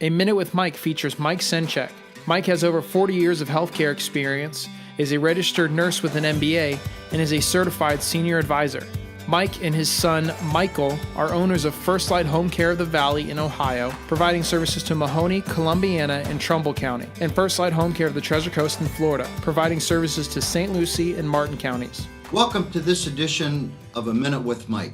A Minute with Mike features Mike Senchek. Mike has over 40 years of healthcare experience, is a registered nurse with an MBA, and is a certified senior advisor. Mike and his son, Michael, are owners of First Light Home Care of the Valley in Ohio, providing services to Mahoney, Columbiana, and Trumbull County, and First Light Home Care of the Treasure Coast in Florida, providing services to St. Lucie and Martin counties. Welcome to this edition of A Minute with Mike.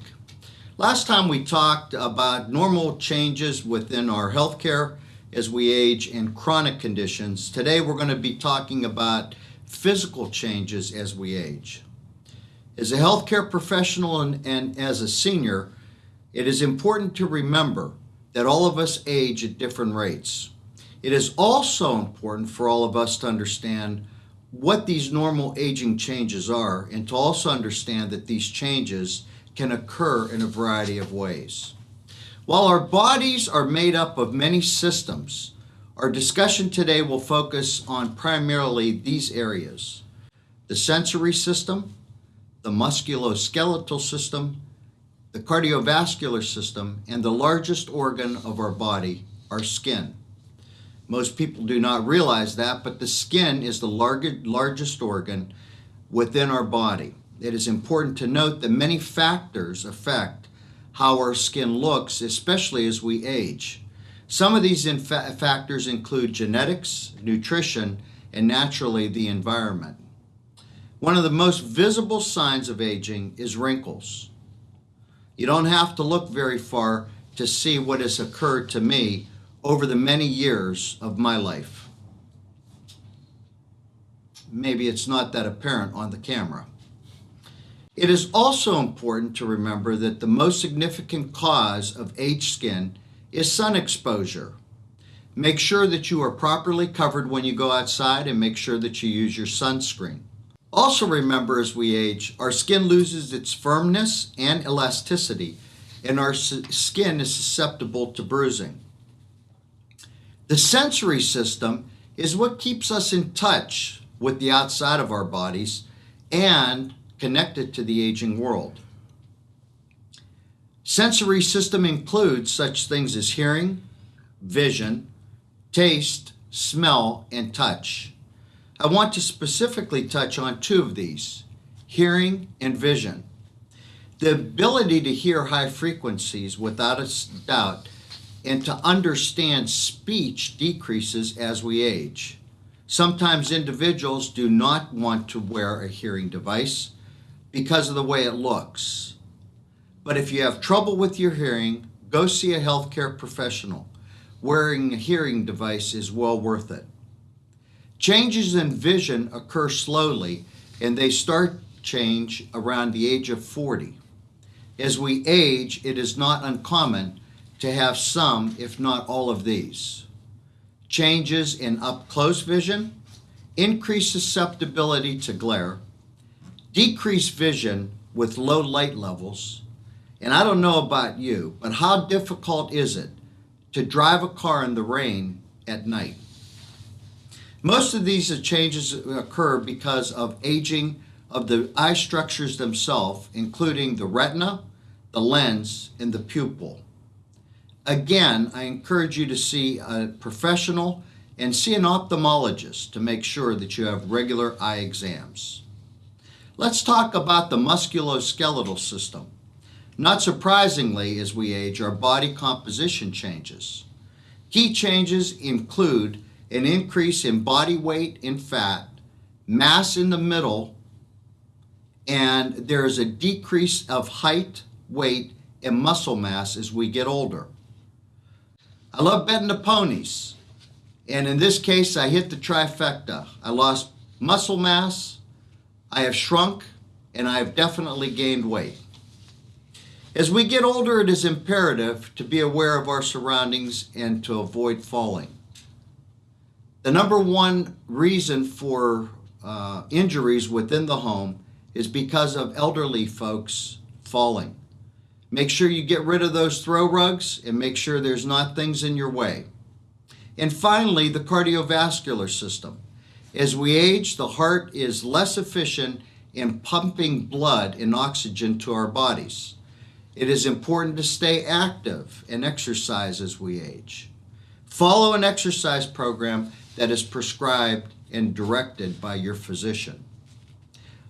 Last time we talked about normal changes within our healthcare as we age and chronic conditions. Today we're going to be talking about physical changes as we age. As a healthcare professional and as a senior, it is important to remember that all of us age at different rates. It is also important for all of us to understand what these normal aging changes are, and to also understand that these changes can occur in a variety of ways. While our bodies are made up of many systems, our discussion today will focus on primarily these areas: the sensory system, the musculoskeletal system, the cardiovascular system, and the largest organ of our body, our skin. Most people do not realize that, but the skin is the largest organ within our body. It is important to note that many factors affect how our skin looks, especially as we age. Some of these factors include genetics, nutrition, and naturally the environment. One of the most visible signs of aging is wrinkles. You don't have to look very far to see what has occurred to me over the many years of my life. Maybe it's not that apparent on the camera. It is also important to remember that the most significant cause of aged skin is sun exposure. Make sure that you are properly covered when you go outside, and make sure that you use your sunscreen. Also remember, as we age, our skin loses its firmness and elasticity, and our skin is susceptible to bruising. The sensory system is what keeps us in touch with the outside of our bodies and connected to the aging world. Sensory system includes such things as hearing, vision, taste, smell, and touch. I want to specifically touch on two of these: hearing and vision. The ability to hear high frequencies without a doubt and to understand speech decreases as we age. Sometimes individuals do not want to wear a hearing device because of the way it looks. But if you have trouble with your hearing, go see a healthcare professional. Wearing a hearing device is well worth it. Changes in vision occur slowly, and they start change around the age of 40. As we age, it is not uncommon to have some, if not all of these. Changes in up-close vision, increased susceptibility to glare, decreased vision with low light levels. And I don't know about you, but how difficult is it to drive a car in the rain at night? Most of these changes occur because of aging of the eye structures themselves, including the retina, the lens, and the pupil. Again, I encourage you to see a professional and see an ophthalmologist to make sure that you have regular eye exams. Let's talk about the musculoskeletal system. Not surprisingly, as we age, our body composition changes. Key changes include an increase in body weight and fat, mass in the middle, and there is a decrease of height, weight, and muscle mass as we get older. I love betting the ponies, and in this case, I hit the trifecta. I lost muscle mass, I have shrunk, and I have definitely gained weight. As we get older, it is imperative to be aware of our surroundings and to avoid falling. The number one reason for injuries within the home is because of elderly folks falling. Make sure you get rid of those throw rugs and make sure there's not things in your way. And finally, the cardiovascular system. As we age, the heart is less efficient in pumping blood and oxygen to our bodies. It is important to stay active and exercise as we age. Follow an exercise program that is prescribed and directed by your physician.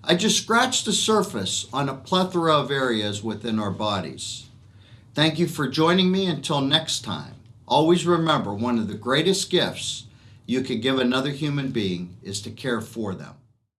I just scratched the surface on a plethora of areas within our bodies. Thank you for joining me. Until next time, always remember, one of the greatest gifts you could give another human being is to care for them.